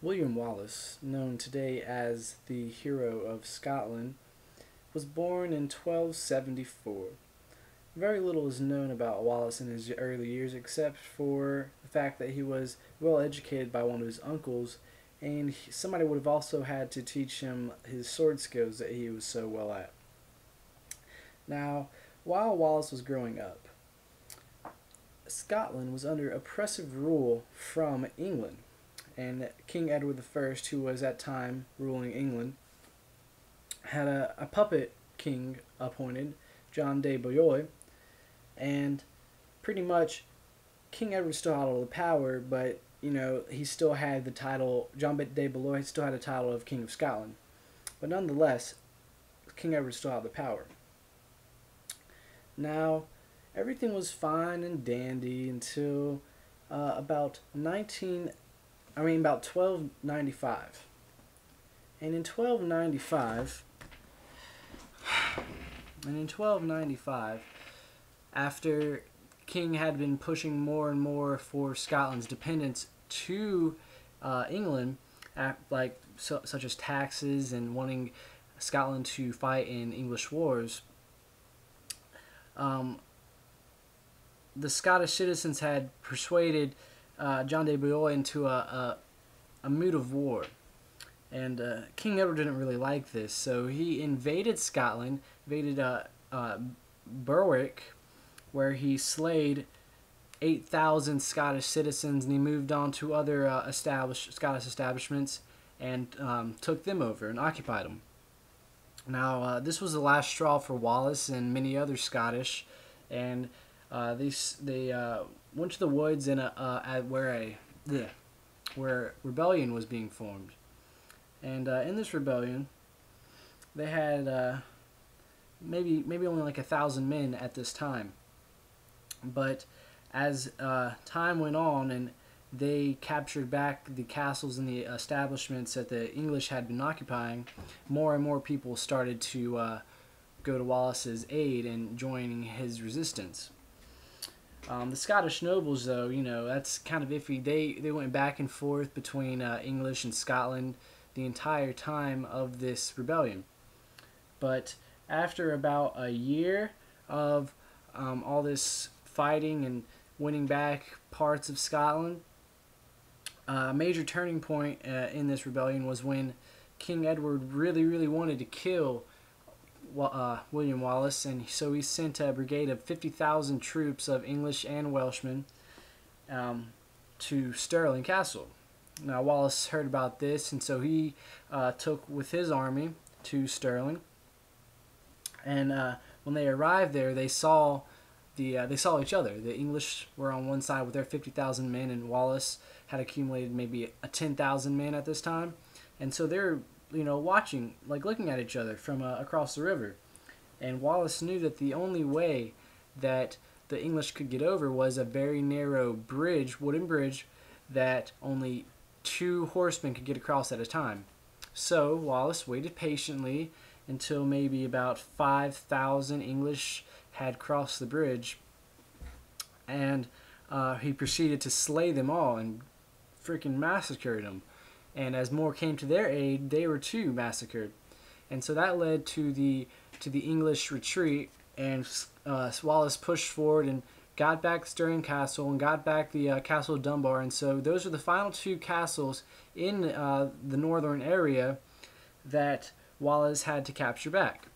William Wallace, known today as the hero of Scotland, was born in 1274. Very little is known about Wallace in his early years except for the fact that he was well educated by one of his uncles, and somebody would have also had to teach him his sword skills that he was so well at. Now, while Wallace was growing up, Scotland was under oppressive rule from England, and King Edward I, who was at time ruling England, had a puppet king appointed, John de Bouillon, and pretty much King Edward still had all the power, but he still had the title. John de Bouillon still had the title of King of Scotland, but nonetheless, King Edward still had the power. Now, everything was fine and dandy until about 1295. And in 1295, after King had been pushing more and more for Scotland's dependence to England, such as taxes and wanting Scotland to fight in English wars, the Scottish citizens had persuaded John de Bouillon into a mood of war. And King Edward didn't really like this, so he invaded Scotland, invaded Berwick, where he slayed 8,000 Scottish citizens, and he moved on to other Scottish establishments and took them over and occupied them. Now, this was the last straw for Wallace and many other Scottish, and they went to the woods where rebellion was being formed. And in this rebellion, they had maybe only like 1,000 men at this time. But as time went on and they captured back the castles and the establishments that the English had been occupying, more and more people started to go to Wallace's aid and joining his resistance. The Scottish nobles, though, that's kind of iffy. They went back and forth between English and Scotland the entire time of this rebellion. But after about a year of all this fighting and winning back parts of Scotland, a major turning point in this rebellion was when King Edward really, really wanted to kill William Wallace, and so he sent a brigade of 50,000 troops of English and Welshmen to Stirling Castle. Now, Wallace heard about this, and so he took with his army to Stirling. And when they arrived there, they saw each other. The English were on one side with their 50,000 men, and Wallace had accumulated maybe 10,000 men at this time. And so they're watching, looking at each other from across the river. And Wallace knew that the only way that the English could get over was a very narrow bridge, wooden bridge, that only 2 horsemen could get across at a time. So Wallace waited patiently until maybe about 5,000 English had crossed the bridge, and he proceeded to slay them all and freaking massacred them. And as more came to their aid, they were too massacred. And so that led to the English retreat, and Wallace pushed forward and got back Stirling Castle and got back the Castle of Dunbar. And so those are the final 2 castles in the northern area that Wallace had to capture back.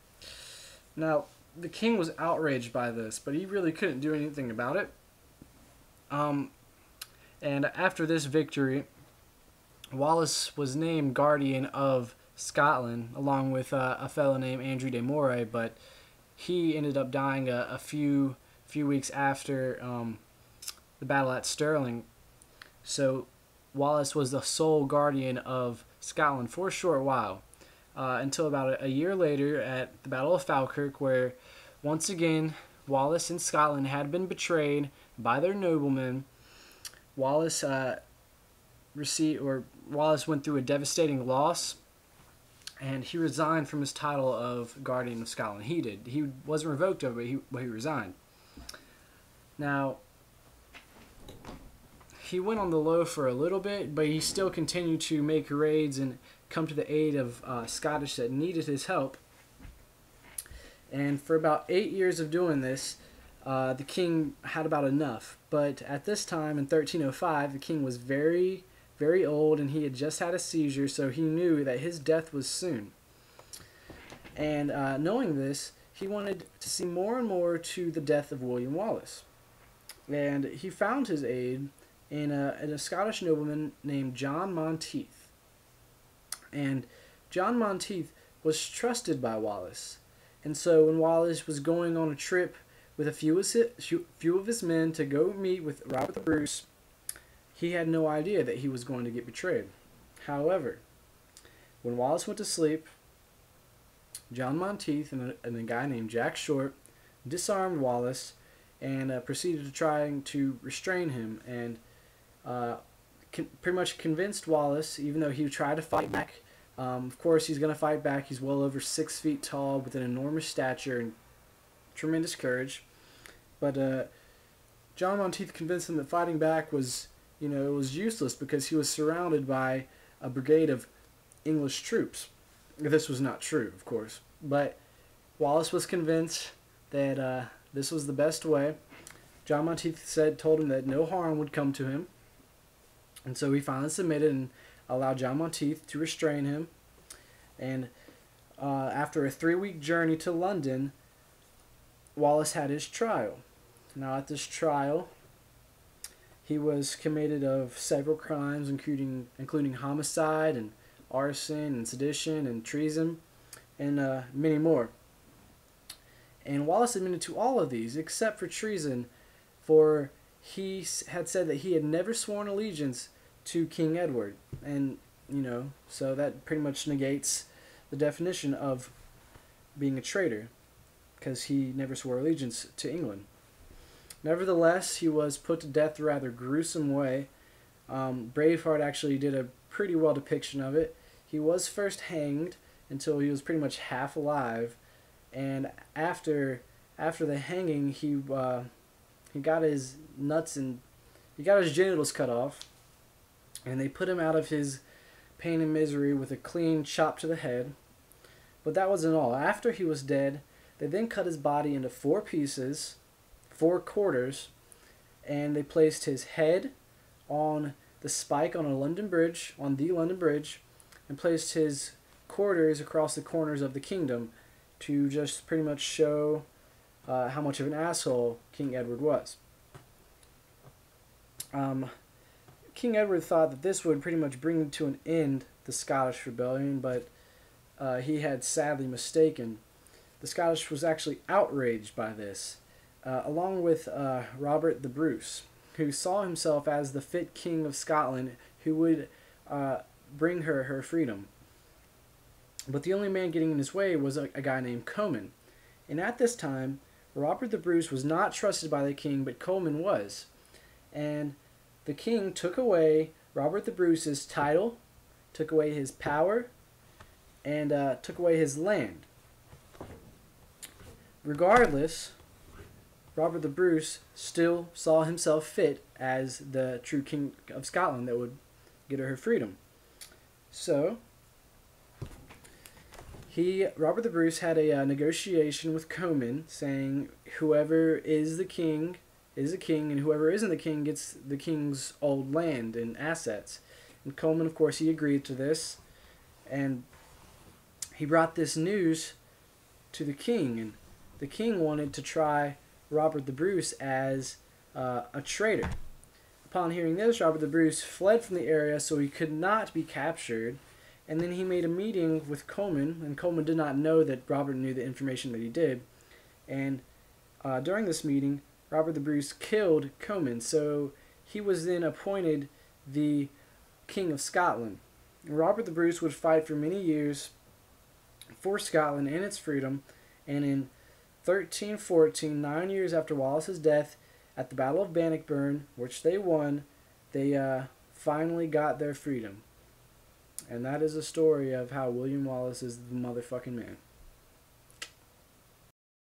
Now, the king was outraged by this, but he really couldn't do anything about it. And after this victory, Wallace was named Guardian of Scotland, along with a fellow named Andrew de Moray, but he ended up dying a few weeks after the battle at Stirling. So Wallace was the sole guardian of Scotland for a short while, until about a year later at the Battle of Falkirk, where once again Wallace and Scotland had been betrayed by their noblemen. Wallace went through a devastating loss, and he resigned from his title of Guardian of Scotland. He wasn't revoked of it, but he resigned. Now, he went on the low for a little bit, but he still continued to make raids and come to the aid of Scottish that needed his help. And for about 8 years of doing this, the king had about enough. But at this time, in 1305, the king was very, very old, and he had just had a seizure, so he knew that his death was soon. And knowing this, he wanted to see more and more to the death of William Wallace. And he found his aid in a Scottish nobleman named John Monteith. And John Monteith was trusted by Wallace. And so when Wallace was going on a trip with a few of his men to go meet with Robert the Bruce, he had no idea that he was going to get betrayed. However, when Wallace went to sleep, John Monteith and a guy named Jack Short disarmed Wallace and proceeded to try to restrain him, and pretty much convinced Wallace, even though he tried to fight back. Of course, he's going to fight back. He's well over 6 feet tall with an enormous stature and tremendous courage. But John Monteith convinced him that fighting back was, it was useless because he was surrounded by a brigade of English troops. This was not true, of course. But Wallace was convinced that this was the best way. John Monteith told him that no harm would come to him. And so he finally submitted and allowed John Monteith to restrain him. And after a 3-week journey to London, Wallace had his trial. Now at this trial, he was committed of several crimes, including homicide and arson and sedition and treason and many more. And Wallace admitted to all of these except for treason, for he had said that he had never sworn allegiance to King Edward. And, so that pretty much negates the definition of being a traitor, because he never swore allegiance to England. Nevertheless, he was put to death a rather gruesome way. Braveheart actually did a pretty well depiction of it. He was first hanged until he was pretty much half alive, and after the hanging, he got his nuts and he got his genitals cut off, and they put him out of his pain and misery with a clean chop to the head. But that wasn't all. After he was dead, they then cut his body into 4 pieces, 4 quarters, and they placed his head on the spike on the London Bridge, and placed his quarters across the corners of the kingdom to just pretty much show how much of an asshole King Edward was. King Edward thought that this would pretty much bring to an end the Scottish rebellion, but he had sadly mistaken. The Scottish was actually outraged by this, along with Robert the Bruce, who saw himself as the fit king of Scotland who would bring her freedom. But the only man getting in his way was a guy named Comyn. And at this time, Robert the Bruce was not trusted by the king, but Comyn was. And the king took away Robert the Bruce's title, took away his power, and took away his land. Regardless, Robert the Bruce still saw himself fit as the true king of Scotland that would get her freedom. So, Robert the Bruce had a negotiation with Comyn, saying whoever is the king, and whoever isn't the king gets the king's old land and assets. And Comyn, of course, he agreed to this, and he brought this news to the king, and the king wanted to try Robert the Bruce as a traitor. Upon hearing this, Robert the Bruce fled from the area so he could not be captured, and then he made a meeting with Comyn, and Comyn did not know that Robert knew the information that he did. And during this meeting, Robert the Bruce killed Comyn, so he was then appointed the King of Scotland. And Robert the Bruce would fight for many years for Scotland and its freedom, and in 1314, 9 years after Wallace's death, at the Battle of Bannockburn, which they won, they finally got their freedom. And that is a story of how William Wallace is the motherfucking man.